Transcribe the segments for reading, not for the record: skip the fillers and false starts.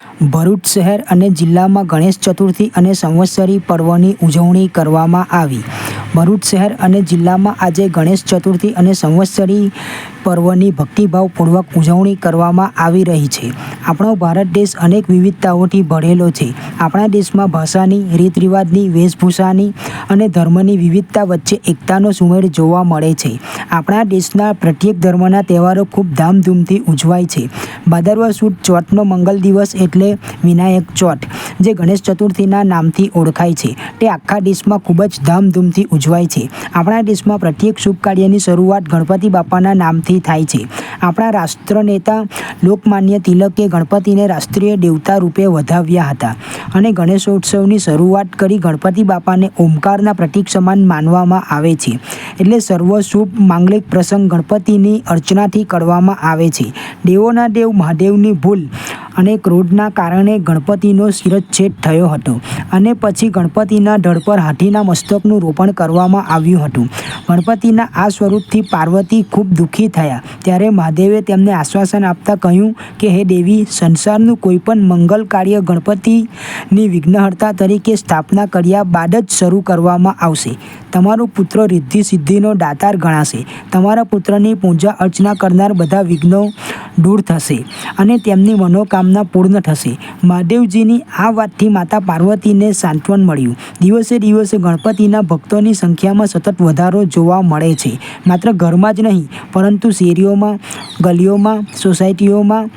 ભરૂચ શહેર અને જિલ્લામાં ગણેશ ચતુર્થી અને સંવત્સરી પર્વની ઉજવણી કરવામાં આવી. ભરૂચ શહેર અને જિલ્લામાં આજે ગણેશ ચતુર્થી અને સંવત્સરી પર્વની ભક્તિભાવપૂર્વક ઉજવણી કરવામાં આવી રહી છે. આપણો ભારત દેશ અનેક વિવિધતાઓથી ભરેલો છે. આપણા દેશમાં ભાષાની, રીત-રિવાજની, વેશભૂષાની અને ધર્મની વિવિધતા વચ્ચે એકતાનો સુમેળ જોવા મળે છે. આપણા દેશના પ્રત્યેક ધર્મના તહેવારો ખૂબ ધામધૂમથી ઉજવાય છે. ભાદરવા સુદ ચોથનો મંગલ દિવસ એટલે વિનાયક ચોથ, જે ગણેશ ચતુર્થીના નામથી ઓળખાય છે, તે આખા દેશમાં ખૂબ જ ધામધૂમથી ઉજવાય છે. આપણા દેશમાં પ્રત્યેક શુભ કાર્યની શરૂઆત ગણપતિ બાપાના નામથી થાય છે. આપણા રાષ્ટ્રનેતા લોકમાન્ય તિલકે ગણપતિને રાષ્ટ્રીય દેવતા રૂપે વધાવ્યા હતા અને ગણેશોત્સવની શરૂઆત કરી. ગણપતિ બાપાને ઓમકારના પ્રતીક સમાન માનવામાં આવે છે, એટલે સર્વ શુભ માંગલિક પ્રસંગ ગણપતિની અર્ચનાથી કરવામાં આવે છે. દેવોના દેવ મહાદેવની ભૂલ અને ક્રોધના કારણે ગણપતિનો શિરચ્છેદ થયો હતો અને પછી ગણપતિના ધડ પર હાથીના મસ્તકનું રોપણ કરવામાં આવ્યું હતું. ગણપતિના આ સ્વરૂપથી પાર્વતી ખૂબ દુઃખી થયા. ત્યારે મહાદેવે તેમને આશ્વાસન આપતા કહ્યું કે હે દેવી, સંસારનું કોઈપણ મંગલ કાર્ય ગણપતિની વિઘ્નહર્તા તરીકે સ્થાપના કર્યા બાદ જ શરૂ કરવામાં આવશે. તમારો પુત્ર રિદ્ધિ સિદ્ધિનો દાતાર ગણાશે. તમારા પુત્રની પૂજા અર્ચના કરનાર બધા વિઘ્નો દૂર થશે અને તેમની મનોકામના પૂર્ણ થશે. મહાદેવજીની આ વાતથી માતા પાર્વતીને સાંત્વન મળ્યું. દિવસે દિવસે ગણપતિના ભક્તોની સંખ્યામાં સતત વધારો જોવા મળે છે. માત્ર ઘરમાં જ નહીં, પરંતુ શેરીઓમાં, ગલીઓમાં, સોસાયટીઓમાં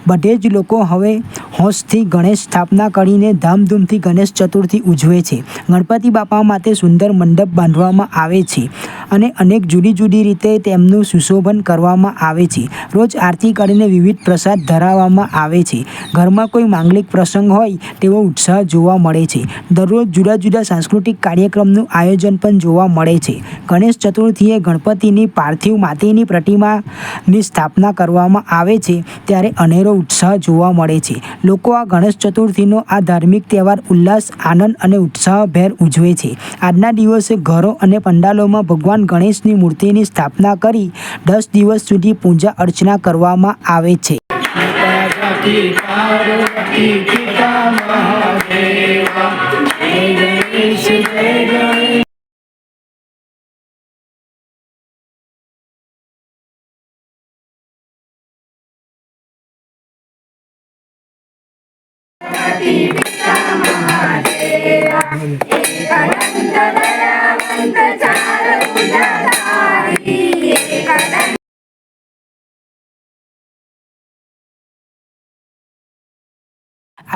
બધે જ લોકો હવે હોંશથી ગણેશ સ્થાપના કરીને ધામધૂમથી ગણેશ ચતુર્થી ઉજવે છે. ગણપતિ બાપા માટે સુંદર મંડપ બાંધવામાં આવે છે અને અનેક જુદી જુદી રીતે તેમનું સુશોભન કરવામાં આવે છે. રોજ આરતી કરીને વિવિધ પ્રસાદ ધરાવવામાં આવે છે. ઘરમાં કોઈ માંગલિક પ્રસંગ હોય તેવો ઉત્સાહ જોવા મળે છે. દરરોજ જુદા જુદા સાંસ્કૃતિક કાર્યક્રમનું આયોજન પણ જોવા મળે છે. ગણેશ ચતુર્થીએ ગણપતિની પાર્થિવ માટીની પ્રતિમાની સ્થાપના કરવામાં આવે છે ત્યારે અનેરો ઉત્સાહ જોવા મળે છે. લોકો આ ગણેશ ચતુર્થીનો આ ધાર્મિક તહેવાર ઉલ્લાસ, આનંદ અને ઉત્સાહભેર ઉજવે છે. આજના દિવસે ઘરો અને પંડાલોમાં ભગવાન ગણેશની મૂર્તિની સ્થાપના કરી 10 દિવસ સુધી પૂજા અર્ચના કરવામાં આવે છે.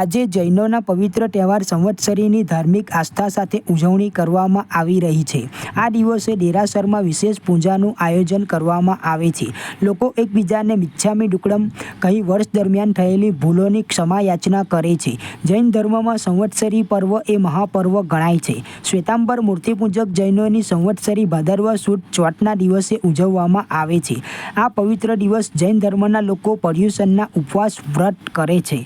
આજે જૈનોના પવિત્ર તહેવાર સંવત્સરીની ધાર્મિક આસ્થા સાથે ઉજવણી કરવામાં આવી રહી છે. આ દિવસે દેરાસરમાં વિશેષ પૂજાનું આયોજન કરવામાં આવે છે. લોકો એકબીજાને મિચ્છામી દુક્કડમ કહી વર્ષ દરમિયાન થયેલી ભૂલોની ક્ષમા યાચના કરે છે. જૈન ધર્મમાં સંવત્સરી પર્વ એ મહાપર્વ ગણાય છે. શ્વેતાંબર મૂર્તિપૂજક જૈનોની સંવત્સરી ભાદરવા સુદ ચોથના દિવસે ઉજવવામાં આવે છે. આ પવિત્ર દિવસ જૈન ધર્મના લોકો પર્યુષણના ઉપવાસ વ્રત કરે છે.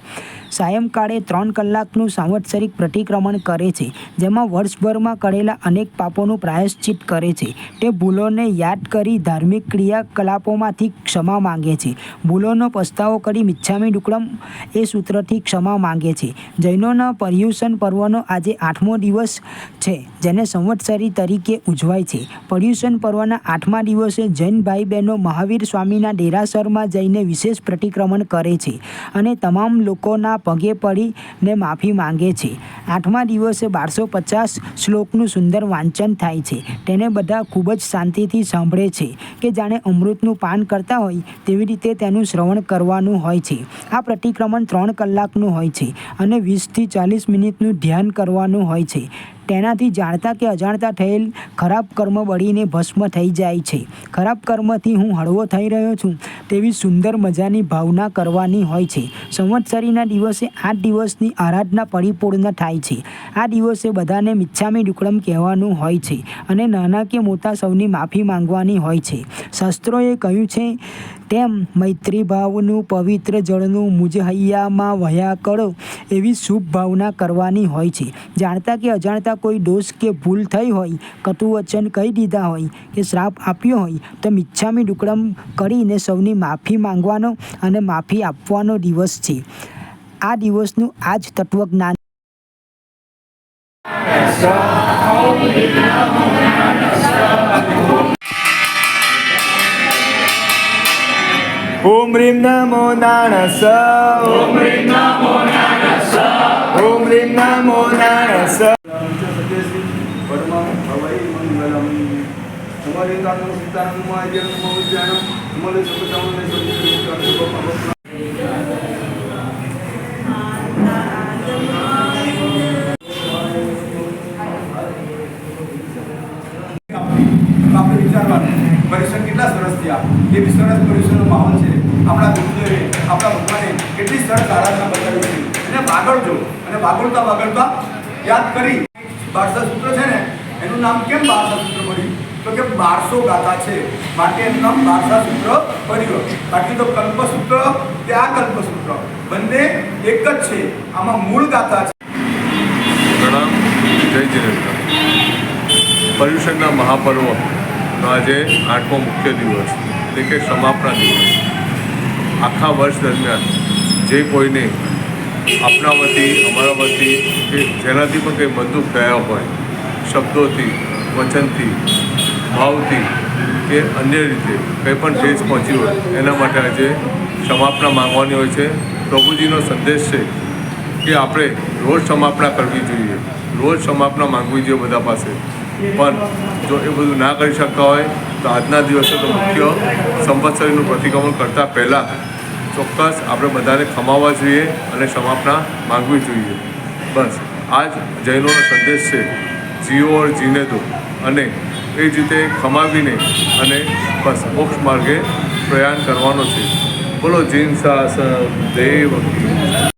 સાયંકાળે 3 કલાકનું સાંવત્સરિક પ્રતિક્રમણ કરે છે, જેમાં વર્ષભરમાં કરેલા અનેક પાપોનું પ્રાયશ્ચિત કરે છે. તે ભૂલોને યાદ કરી ધાર્મિક ક્રિયાકલાપોમાંથી ક્ષમા માંગે છે. ભૂલોનો પસ્તાવો કરી મિચ્છામી દુક્કડમ એ સૂત્રથી ક્ષમા માંગે છે. જૈનોના પર્યુષણ પર્વનો આજે 8મો દિવસ છે, જેને સંવત્સરી તરીકે ઉજવાય છે. પર્યુષણ પર્વના 8મા દિવસે જૈન ભાઈ બહેનો મહાવીર સ્વામીના દેરાસરમાં જઈને વિશેષ પ્રતિક્રમણ કરે છે અને તમામ લોકોના પગે પડીને માફી માંગે છે. 8મા દિવસે 1250 શ્લોકનું સુંદર વાંચન થાય છે. તેને બધા ખૂબ જ શાંતિથી સાંભળે છે કે જાણે અમૃતનું પાન કરતા હોય તેવી રીતે તેનું શ્રવણ કરવાનું હોય છે. આ પ્રતિક્રમણ 3 કલાકનું હોય છે અને 20થી 40 મિનિટનું ધ્યાન કરવાનું હોય છે. તેનાથી જાણતા કે અજાણતા થયેલ ખરાબ કર્મ બળીને ભસ્મ થઈ જાય છે. ખરાબ કર્મથી હું હળવો થઈ રહ્યો છું તેવી સુંદર મજાની ભાવના કરવાની હોય છે. સંવત્સરીના દિવસે 8 દિવસની આરાધના પરિપૂર્ણ થાય છે. આ દિવસે બધાને મિચ્છામી દુક્કડમ કહેવાનું હોય છે અને નાના કે મોટા સૌની માફી માંગવાની હોય છે. શાસ્ત્રોએ કહ્યું છે તેમ મૈત્રી ભાવનું પવિત્ર જળનું મુજ હૈયામાં વહ્યા કરો એવી શુભ ભાવના કરવાની હોય છે. જાણતા કે અજાણતા કોઈ દોષ કે ભૂલ થઈ હોય, કટુ વચન કહી દીધા હોય કે શ્રાપ આપ્યો હોય તો મિચ્છામી દુક્કડમ કરીને સૌની માફી માંગવાનો અને માફી આપવાનો દિવસ છે. આ દિવસનું આ જ તત્વજ્ઞાન ઓમ રીમ નમો નાણસ ઓમ રીમ નમો નાણસ ઓમ રીમ નમો નાણસ પરમં ભવૈ મંગલમ તમારી તાનો સીતાનું માજન મોજન મલે સબતાઓને સબતા આપણે વિચારવાનું પરીક્ષણ કેટલા સરસ થયા એ બી સરસ પરીક્ષણનો માહોલ છે. આપણા ગુરુદેવે આપણા ભગવાને કેટલી સરસ આરાધના બતાવી છે એને વાગડજો અને વાગડતા યાદ કરી 12 સૂત્ર છે ને એનું નામ કેમ 12 સૂત્ર પડ્યું તો કે 1200 ગાથા છે માટે એનું નામ 12 સૂત્ર પડ્યું. બાકી તો કલ્પસૂત્ર કે આ કલ્પસૂત્ર બંને એક જ છે. આમાં મૂળ ગાથા છે. પ્રણામ, જય જીનેન્દ્ર. પર્યુષણના મહાપર્વનો આજે 8મો મુખ્ય દિવસ એટલે કે સમાપના દિવસ. આખા વર્ષ દરમિયાન જે કોઈને આપણા વતી અમારા વતી કે જેનાથી પણ કંઈ બંદૂક થયા હોય શબ્દોથી વચનથી ભાવથી કે અન્ય રીતે કંઈ પણ ઠેસ પહોંચી હોય એના માટે આજે સમાપના માંગવાની હોય છે. પ્રભુજીનો સંદેશ છે કે આપણે રોજ સમાપના કરવી જોઈએ, રોજ સમાપના માંગવી જોઈએ બધા પાસે. પણ જો એ બધું ના કરી શકતા હોય તો આજના દિવસે તો મુખ્ય સંવત્સરીનું પ્રતિક્રમણ કરતાં પહેલાં ચોક્કસ આપણે બધાને ખમાવવા જોઈએ અને સમાપના માંગવી જોઈએ. બસ આ જ જૈનોનો સંદેશ છે, જીઓ ઓર જીને દો. અને એ જ રીતે ખમાવીને અને બસ મોક્ષ માર્ગે પ્રયાણ કરવાનો છે. બોલો જૈન શાસન દેવ કી.